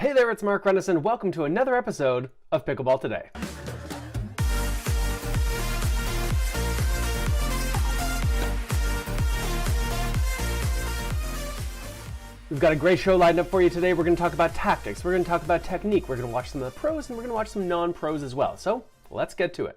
Hey there, it's Mark Renneson. Welcome to another episode of Pickleball Today. We've got a great show lined up for you today. We're going to talk about tactics, we're going to talk about technique, we're going to watch some of the pros, and we're going to watch some non-pros as well. So let's get to it.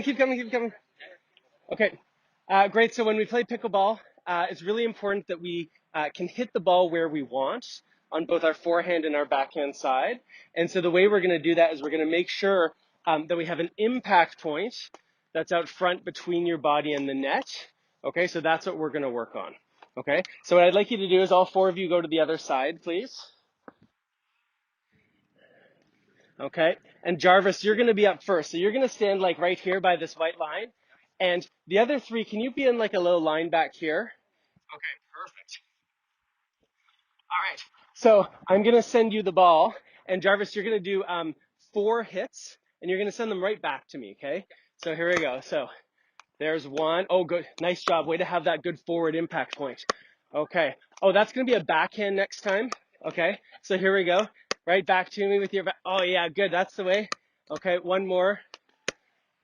Keep coming. Okay, great. So when we play pickleball, it's really important that we can hit the ball where we want on both our forehand and our backhand side. And so the way we're going to do that is we're going to make sure that we have an impact point that's out front between your body and the net. Okay, so that's what we're going to work on. Okay, so what I'd like you to do is all four of you go to the other side, please. Okay, and Jarvis, you're going to be up first. So you're going to stand like right here by this white line. And the other three, can you be in like a little line back here? Okay, perfect. All right, so I'm going to send you the ball. And Jarvis, you're going to do 4 hits, and you're going to send them right back to me, okay? So here we go. So there's one. Oh, good. Nice job. Way to have that good forward impact point. Okay. Oh, that's going to be a backhand next time. Okay, so here we go. Right back to me with your back. Oh, yeah, good. That's the way. Okay, one more.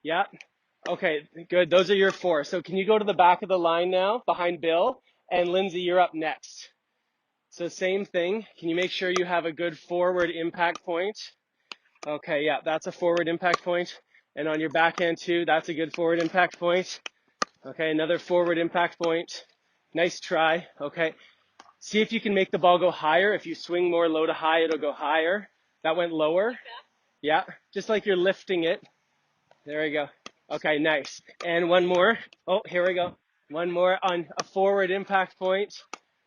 Yeah. Okay, good. Those are your 4. So can you go to the back of the line now, behind Bill? And Lindsay, you're up next. So same thing. Can you make sure you have a good forward impact point? Okay, yeah, that's a forward impact point. And on your backhand too, that's a good forward impact point. Okay, another forward impact point. Nice try. Okay. See if you can make the ball go higher. If you swing more low to high, it'll go higher. That went lower. Yeah, just like you're lifting it. There we go. Okay, nice. And one more. Oh, here we go. One more on a forward impact point.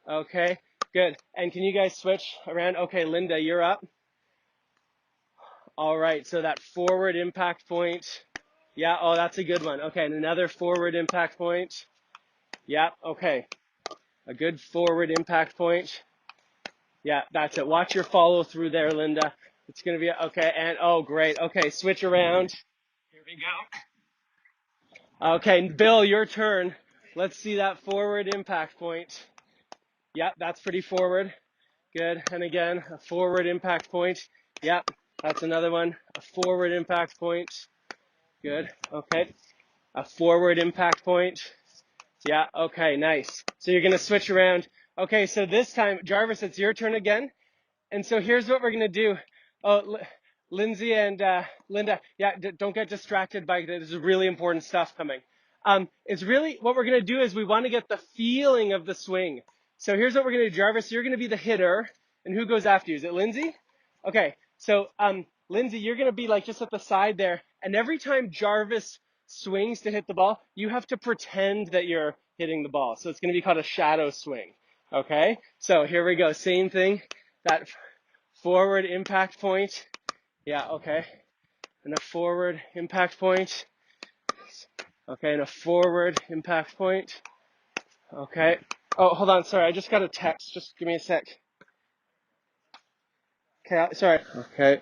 Okay, good. And can you guys switch around? Okay, Linda, you're up. All right, so that forward impact point. Yeah, oh, that's a good one. Okay, and another forward impact point. Yeah, okay. A good forward impact point. Yeah, that's it. Watch your follow through there, Linda. It's going to be, okay, and, oh, great. Okay, switch around. Here we go. Okay, Bill, your turn. Let's see that forward impact point. Yeah, that's pretty forward. Good. And again, a forward impact point. Yeah, that's another one. A forward impact point. Good. Okay. A forward impact point. Yeah, okay, nice. So you're going to switch around. Okay, so this time, Jarvis, it's your turn again. And so here's what we're going to do. Oh, Lindsay and Linda, yeah, don't get distracted by this. This is really important stuff coming. It's really, what we're going to do is we want to get the feeling of the swing. So here's what we're going to do. Jarvis, you're going to be the hitter. And who goes after you? Is it Lindsay? Okay, so Lindsay, you're going to be like just at the side there. And every time Jarvis swings to hit the ball, you have to pretend that you're hitting the ball. So it's going to be called a shadow swing. Okay, so here we go. Same thing, that forward impact point. Yeah, okay. And a forward impact point. Okay, and a forward impact point. Okay. Oh, hold on. Sorry, I just got a text. Just give me a sec. Okay, sorry. Okay.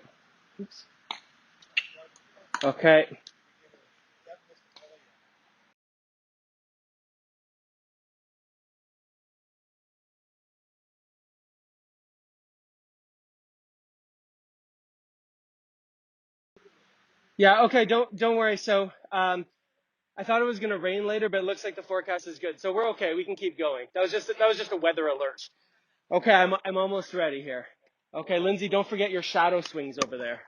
Oops. Okay. Yeah, okay, don't worry. So I thought it was going to rain later, but it looks like the forecast is good. So we're okay. We can keep going. That was just a weather alert. Okay, I'm almost ready here. Okay, Lindsay, don't forget your shadow swings over there.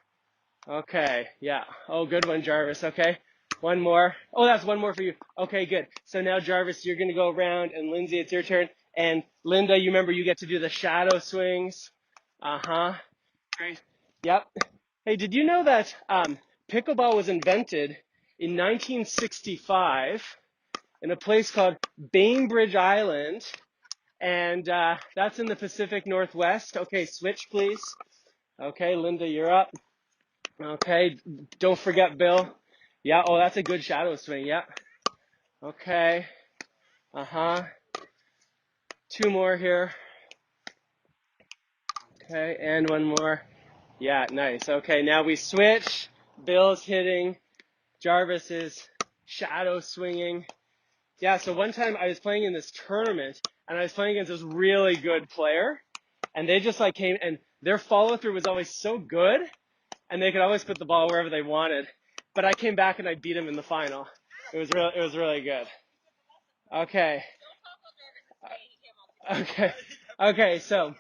Okay, yeah. Oh, good one, Jarvis. Okay. One more. Oh, that's one more for you. Okay, good. So now, Jarvis, you're going to go around, and Lindsay, it's your turn. And Linda, you remember you get to do the shadow swings. Uh-huh. Great. Yep. Hey, did you know that pickleball was invented in 1965 in a place called Bainbridge Island, and that's in the Pacific Northwest. Okay, switch, please. Okay, Linda, you're up. Okay, don't forget Bill. Yeah, oh, that's a good shadow swing. Yeah. Okay. Uh-huh. 2 more here. Okay, and 1 more. Yeah, nice. Okay, now we switch. Bill's hitting. Jarvis is shadow swinging. Yeah, so one time I was playing in this tournament, and I was playing against this really good player, and they just like came, and their follow-through was always so good, and they could always put the ball wherever they wanted. But I came back and I beat him in the final. It was really good. Okay. Okay, so.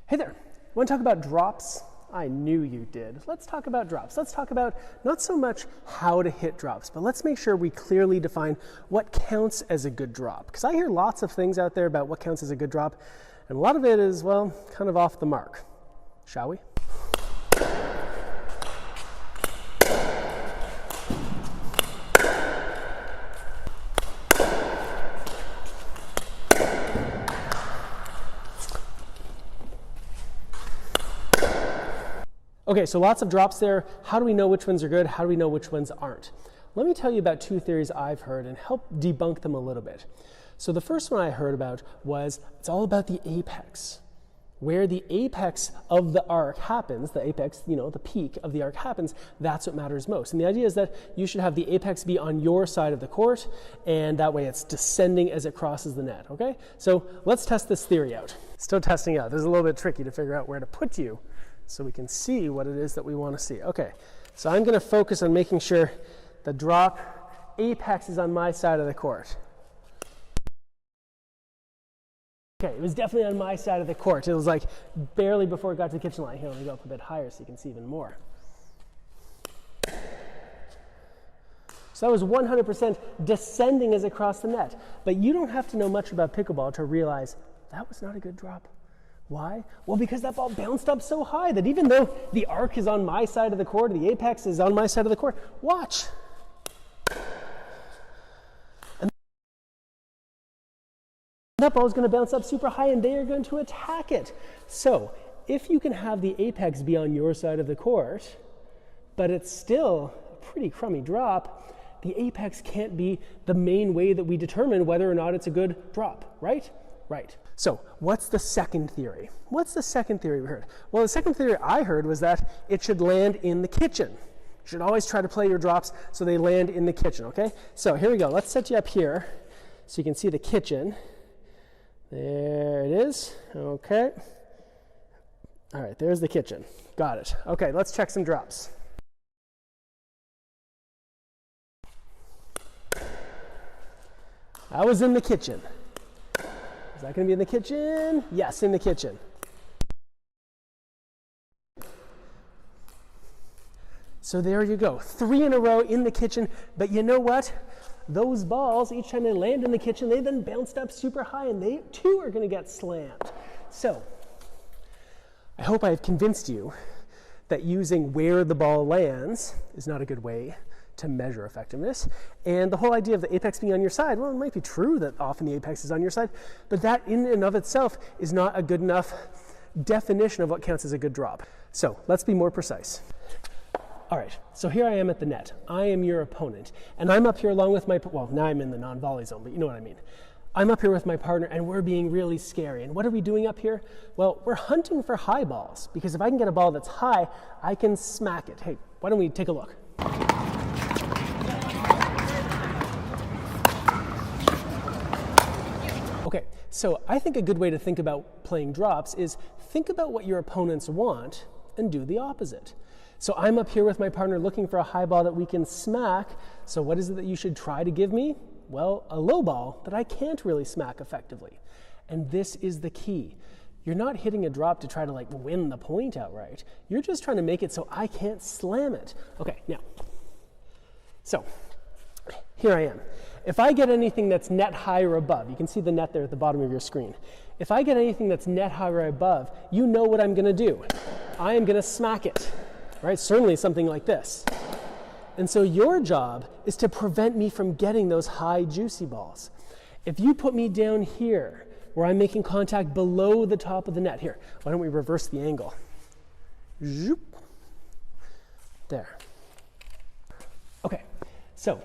Hey there, want to talk about drops? I knew you did. Let's talk about drops. Let's talk about not so much how to hit drops, but let's make sure we clearly define what counts as a good drop. Because I hear lots of things out there about what counts as a good drop, and a lot of it is, well, kind of off the mark. Shall we? Okay, so lots of drops there. How do we know which ones are good? How do we know which ones aren't? Let me tell you about 2 theories I've heard and help debunk them a little bit. So the first one I heard about was it's all about the apex. Where the apex of the arc happens, the apex, the peak of the arc happens, that's what matters most. And the idea is that you should have the apex be on your side of the court, and that way it's descending as it crosses the net, okay? So let's test this theory out. Still testing out. This is a little bit tricky to figure out where to put you so we can see what it is that we want to see. Okay, so I'm going to focus on making sure the drop apex is on my side of the court. Okay, it was definitely on my side of the court. It was like barely before it got to the kitchen line. Here, let me go up a bit higher so you can see even more. So that was 100% descending as it crossed the net. But you don't have to know much about pickleball to realize that was not a good drop. Why? Well, because that ball bounced up so high that even though the arc is on my side of the court, the apex is on my side of the court, watch. And that ball is going to bounce up super high and they are going to attack it. So if you can have the apex be on your side of the court, but it's still a pretty crummy drop, the apex can't be the main way that we determine whether or not it's a good drop, right? Right. So what's the second theory? What's the second theory we heard? Well, the second theory I heard was that it should land in the kitchen. should always try to play your drops so they land in the kitchen, okay? So here we go. Let's set you up here so you can see the kitchen. There it is. Okay. All right, there's the kitchen. Got it. Okay, let's check some drops. I was in the kitchen. Is that going to be in the kitchen? Yes, in the kitchen. So there you go. 3 in a row in the kitchen. But you know what? Those balls, each time they land in the kitchen, they then bounced up super high, and they too are going to get slammed. So I hope I've convinced you that using where the ball lands is not a good way to measure effectiveness. And the whole idea of the apex being on your side, well, it might be true that often the apex is on your side, but that in and of itself is not a good enough definition of what counts as a good drop. So let's be more precise. All right, so here I am at the net. I am your opponent, and I'm up here along with my, well, now I'm in the non-volley zone, but you know what I mean. I'm up here with my partner, and we're being really scary. And what are we doing up here? Well, we're hunting for high balls, because if I can get a ball that's high, I can smack it. Hey, why don't we take a look? Okay, so I think a good way to think about playing drops is think about what your opponents want and do the opposite. So I'm up here with my partner looking for a high ball that we can smack. So what is it that you should try to give me? Well, a low ball that I can't really smack effectively. And this is the key. You're not hitting a drop to try to like win the point outright. You're just trying to make it so I can't slam it. Okay, now, so here I am. If I get anything that's net high or above, you can see the net there at the bottom of your screen. If I get anything that's net high or above, you know what I'm gonna do. I am gonna smack it, right? Certainly something like this. And so your job is to prevent me from getting those high juicy balls. If you put me down here, where I'm making contact below the top of the net, here, why don't we reverse the angle? Zoop. There. Okay, so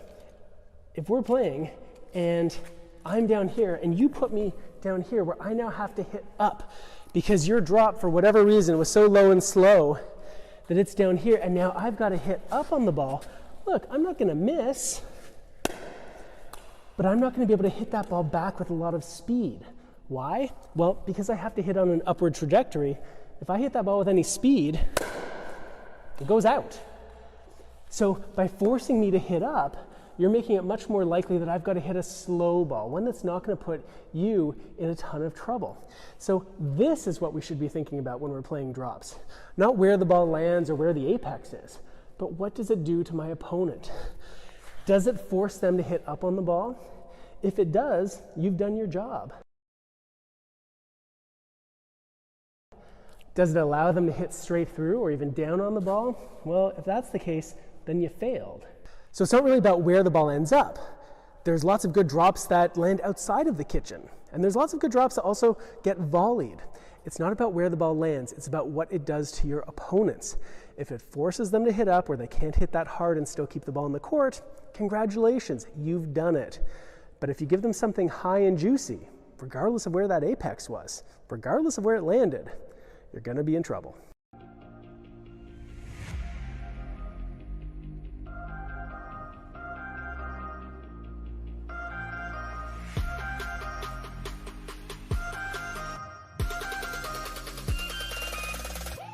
if we're playing and I'm down here and you put me down here where I now have to hit up because your drop, for whatever reason, was so low and slow that it's down here, and now I've got to hit up on the ball. Look, I'm not going to miss, but I'm not going to be able to hit that ball back with a lot of speed. Why? Well, because I have to hit on an upward trajectory. If I hit that ball with any speed, it goes out. So by forcing me to hit up, you're making it much more likely that I've got to hit a slow ball, one that's not going to put you in a ton of trouble. So this is what we should be thinking about when we're playing drops. Not where the ball lands or where the apex is, but what does it do to my opponent? Does it force them to hit up on the ball? If it does, you've done your job. Does it allow them to hit straight through or even down on the ball? Well, if that's the case, then you failed. So it's not really about where the ball ends up. There's lots of good drops that land outside of the kitchen. And there's lots of good drops that also get volleyed. It's not about where the ball lands. It's about what it does to your opponents. If it forces them to hit up where they can't hit that hard and still keep the ball in the court, congratulations, you've done it. But if you give them something high and juicy, regardless of where that apex was, regardless of where it landed, you're going to be in trouble.